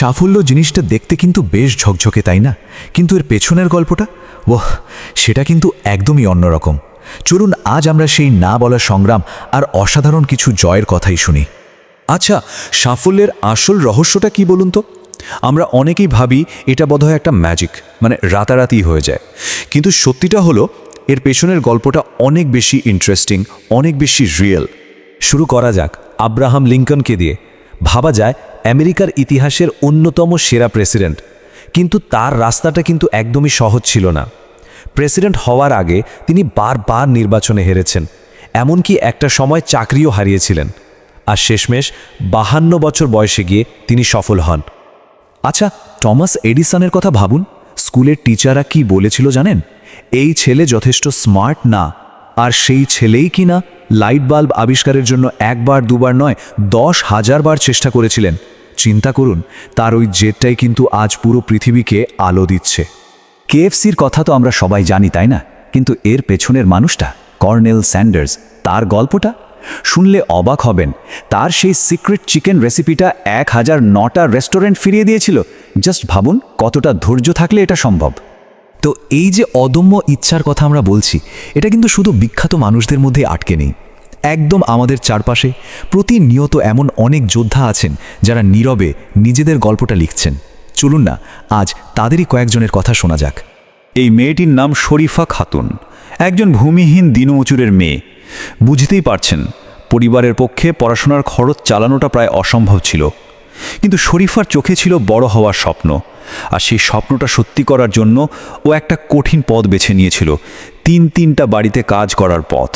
সাফল্য জিনিসটা দেখতে কিন্তু বেশ ঝকঝকে, তাই না? কিন্তু এর পেছনের গল্পটা, ওহ, সেটা কিন্তু একদমই অন্যরকম। চলুন আজ আমরা সেই না বলা সংগ্রাম আর অসাধারণ কিছু জয়ের কথাই শুনি। আচ্ছা, সাফল্যের আসল রহস্যটা কি বলুন তো? আমরা অনেকেই ভাবি এটা বোধহয় একটা ম্যাজিক, মানে রাতারাতি হয়ে যায়। কিন্তু সত্যিটা হলো এর পেছনের গল্পটা অনেক বেশি ইন্টারেস্টিং, অনেক বেশি রিয়েল। শুরু করা যাক আব্রাহাম লিঙ্কনকে দিয়ে। ভাবা যায় আমেরিকার ইতিহাসের অন্যতম সেরা প্রেসিডেন্ট, কিন্তু তার রাস্তাটা কিন্তু একদমই সহজ ছিল না। প্রেসিডেন্ট হওয়ার আগে তিনি বারবার নির্বাচনে হেরেছেন, এমনকি একটা সময় চাকরিও হারিয়েছিলেন। আর শেষমেশ 52 বছর বয়সে গিয়ে তিনি সফল হন। আচ্ছা, টমাস এডিসনের কথা ভাবুন। স্কুলের টিচাররা কি বলেছিল জানেন? এই ছেলে যথেষ্ট স্মার্ট না। আর সেই ছেলেই কিনা লাইট বাল্ব আবিষ্কারের জন্য একবার দুবার নয় 10,000 বার চেষ্টা করেছিলেন। চিন্তা করুন, তার ওই জেদটাই কিন্তু আজ পুরো পৃথিবীকে আলো দিচ্ছে। কেএফসির কথা তো আমরা সবাই জানি, তাই না? কিন্তু এর পেছনের মানুষটা, কর্নেল স্যান্ডার্স, তার গল্পটা শুনলে অবাক হবেন। তার সেই সিক্রেট চিকেন রেসিপিটা 1009টা রেস্টুরেন্ট ফিরিয়ে দিয়েছিল। জাস্ট ভাবুন কতটা ধৈর্য থাকলে এটা সম্ভব। তো এই যে অদম্য ইচ্ছার কথা আমরা বলছি, এটা কিন্তু শুধু বিখ্যাত মানুষদের মধ্যে আটকে নেই। একদম আমাদের চারপাশে প্রতিনিয়ত এমন অনেক যোদ্ধা আছেন যারা নীরবে নিজেদের গল্পটা লিখছেন। চলুন না আজ তাদেরই কয়েকজনের কথা শোনা যাক। এই মেয়েটির নাম শরীফা খাতুন, একজন ভূমিহীন দিনমজুরের মেয়ে। বুঝতেই পারছেন, পরিবারের পক্ষে পড়াশোনার খরচ চালানোটা প্রায় অসম্ভব ছিল। কিন্তু শরীফার চোখে ছিল বড় হওয়ার স্বপ্ন, আর সেই স্বপ্নটা সত্যি করার জন্য ও একটা কঠিন পথ বেছে নিয়েছিল, তিনটা বাড়িতে কাজ করার পথ।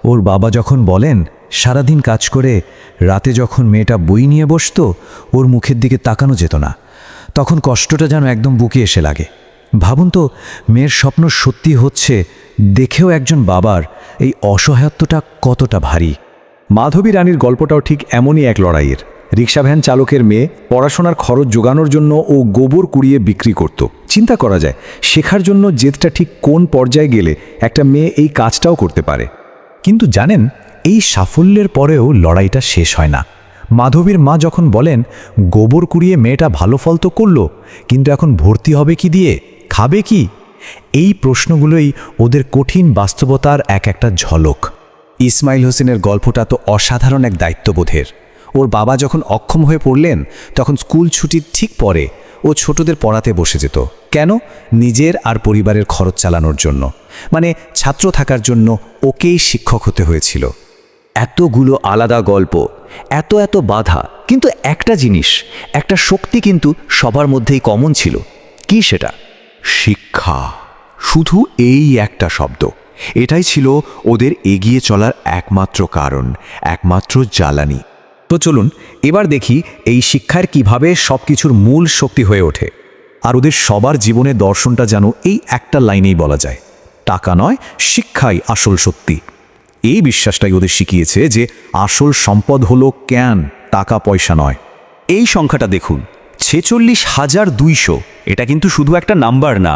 ওর বাবা যখন বলেন সারাদিন কাজ করে রাতে যখন মেয়েটা বই নিয়ে বসতো, ওর মুখের দিকে তাকানো যেত না, তখন কষ্টটা যেন একদম বুকে এসে লাগে। ভাবুন তো, মেয়ের স্বপ্ন সত্যি হচ্ছে দেখেও একজন বাবার এই অসহায়ত্বটা কতটা ভারী। মাধবী রানীর গল্পটাও ঠিক এমনই এক লড়াইয়ের। রিক্সা ভ্যান চালকের মেয়ে, পড়াশোনার খরচ জোগানোর জন্য ও গোবর কুড়িয়ে বিক্রি করত। চিন্তা করা যায় শেখার জন্য জেদটা ঠিক কোন পর্যায়ে গেলে একটা মেয়ে এই কাজটাও করতে পারে। কিন্তু জানেন, এই সাফল্যের পরেও লড়াইটা শেষ হয় না। মাধবীর মা যখন বলেন গোবর কুড়িয়ে মেয়েটা ভালো ফল তো করল, কিন্তু এখন ভর্তি হবে কি দিয়ে, খাবে কি? এই প্রশ্নগুলোই ওদের কঠিন বাস্তবতার এক একটা ঝলক। ইসমাইল হোসেনের গল্পটা তো অসাধারণ এক দায়িত্ববোধের। ওর বাবা যখন অক্ষম হয়ে পড়লেন, তখন স্কুল ছুটির ঠিক পরে ও ছোটদের পড়াতে বসে যেত। কেন? নিজের আর পরিবারের খরচ চালানোর জন্য। মানে ছাত্র থাকার জন্য ওকেই শিক্ষক হতে হয়েছিল। এতগুলো আলাদা গল্প, এত বাধা, কিন্তু একটা জিনিস, একটা শক্তি কিন্তু সবার মধ্যেই কমন ছিল। কি সেটা? শিক্ষা। শুধু এই একটা শব্দ, এটাই ছিল ওদের এগিয়ে চলার একমাত্র কারণ, একমাত্র জ্বালানি। তো চলুন এবার দেখি এই শিক্ষার কিভাবে সবকিছুর মূল শক্তি হয়ে ওঠে। আর ওদের সবার জীবনে দর্শনটা যেন এই একটা লাইনেই বলা যায়, টাকা নয়, শিক্ষাই আসল শক্তি। এই বিশ্বাসটাই ওদের শিখিয়েছে যে আসল সম্পদ হলো জ্ঞান, টাকা পয়সা নয়। এই সংখ্যাটা দেখুন, 46,200। এটা কিন্তু শুধু একটা নাম্বার না,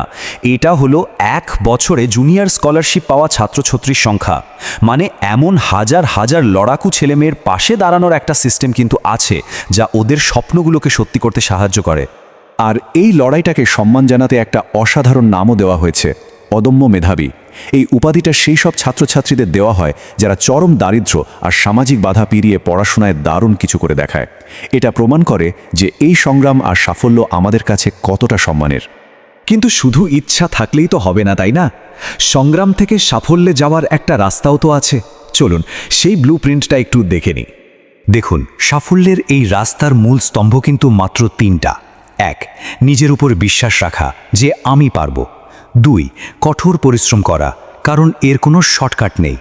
এটা হলো এক বছরে জুনিয়র স্কলারশিপ পাওয়া ছাত্রছাত্রীর সংখ্যা। মানে এমন হাজার হাজার লড়াকু ছেলেমেয়ের পাশে দাঁড়ানোর একটা সিস্টেম কিন্তু আছে, যা ওদের স্বপ্নগুলোকে সত্যি করতে সাহায্য করে। আর এই লড়াইটাকে সম্মান জানাতে একটা অসাধারণ নামও দেওয়া হয়েছে, অদম্য মেধাবী। এই উপাধিটা সেই সব ছাত্রছাত্রীদের দেওয়া হয় যারা চরম দারিদ্র্য আর সামাজিক বাধা পেরিয়ে পড়াশোনায় দারুণ কিছু করে দেখায়। এটা প্রমাণ করে যে এই সংগ্রাম আর সাফল্য আমাদের কাছে কতটা সম্মানের। কিন্তু শুধু ইচ্ছা থাকলেই তো হবে না, তাই না? সংগ্রাম থেকে সাফল্যে যাওয়ার একটা রাস্তাও তো আছে। চলুন সেই ব্লুপ্রিন্টটা একটু দেখে নিই। দেখুন, সাফল্যের এই রাস্তার মূল স্তম্ভ কিন্তু মাত্র 3টা। 1. নিজের উপর বিশ্বাস রাখা যে আমি পারবো। 2. কঠোর পরিশ্রম করা, কারণ এর কোনো শর্টকাট নেই।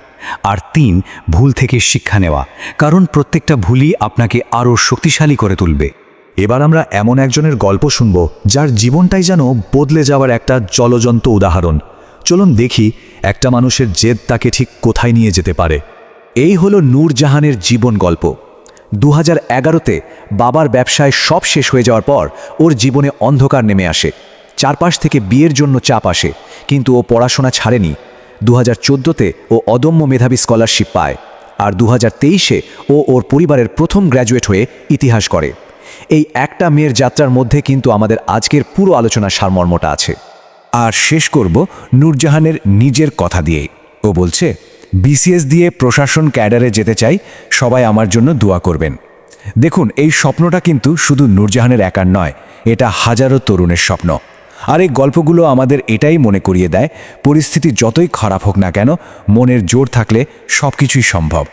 আর 3. ভুল থেকে শিক্ষা নেওয়া, কারণ প্রত্যেকটা ভুলই আপনাকে আরও শক্তিশালী করে তুলবে। এবার আমরা এমন একজনের গল্প শুনব যার জীবনটাই যেন বদলে যাওয়ার একটা জ্বলজ্বন্ত উদাহরণ। চলুন দেখি একটা মানুষের জেদ তাকে ঠিক কোথায় নিয়ে যেতে পারে। এই হলো নূরজাহানের জীবন গল্প। 2011তে বাবার ব্যবসায় সব শেষ হয়ে যাওয়ার পর ওর জীবনে অন্ধকার নেমে আসে। চারপাশ থেকে বিয়ের জন্য চাপ আসে, কিন্তু ও পড়াশোনা ছাড়েনি। 2014তে ও অদম্য মেধাবী স্কলারশিপ পায়, আর 2023-এ ও ওর পরিবারের প্রথম গ্র্যাজুয়েট হয়ে ইতিহাস করে। এই একটা মেয়ের যাত্রার মধ্যে কিন্তু আমাদের আজকের পুরো আলোচনার সারমর্মটা আছে। আর শেষ করব নূরজাহানের নিজের কথা দিয়ে। ও বলছে, বিসিএস দিয়ে প্রশাসন ক্যাডারে যেতে চাই, সবাই আমার জন্য দোয়া করবেন। দেখুন, এই স্বপ্নটা কিন্তু শুধু নূরজাহানের একার নয়, এটা হাজারো তরুণের স্বপ্ন। আর এই গল্পগুলো আমাদের এটাই মনে করিয়ে দেয়, পরিস্থিতি যতই খারাপ হোক না কেন, মনের জোর থাকলে সব কিছুই সম্ভব।